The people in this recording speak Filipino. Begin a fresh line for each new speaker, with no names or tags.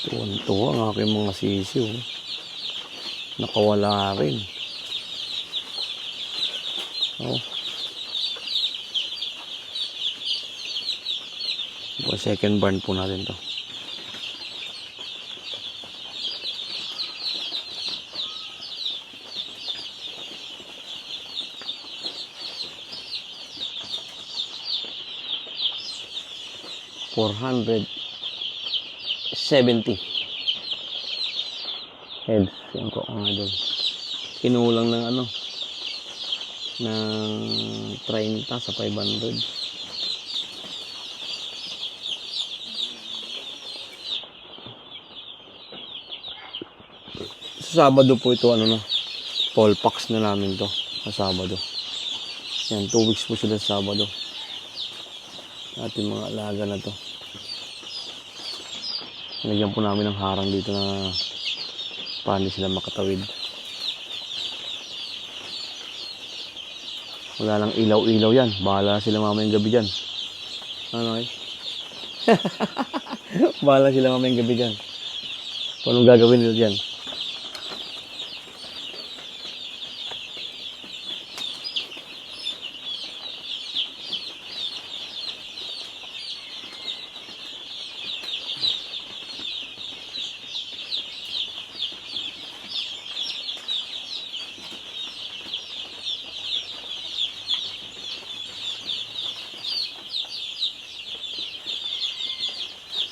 Tuwan-tuwa ang aking mga sisiw. Nakawala rin. Oh. Second barn po natin to. $470 heads. Yan po ang idol. Kinulang ng ano, ng 30 sa 500. Sa Sabado po ito, ano na, full packs na namin to sa Sabado. Yan, 2 weeks po sila sa Sabado. Ating mga alaga na to. Nagyan po namin ng harang dito na paano sila makatawid. Wala lang ilaw-ilaw yan. Bahala sila mamayang gabi dyan. Ano eh? Bahala sila mamayang gabi dyan. Kung anong gagawin nila dyan.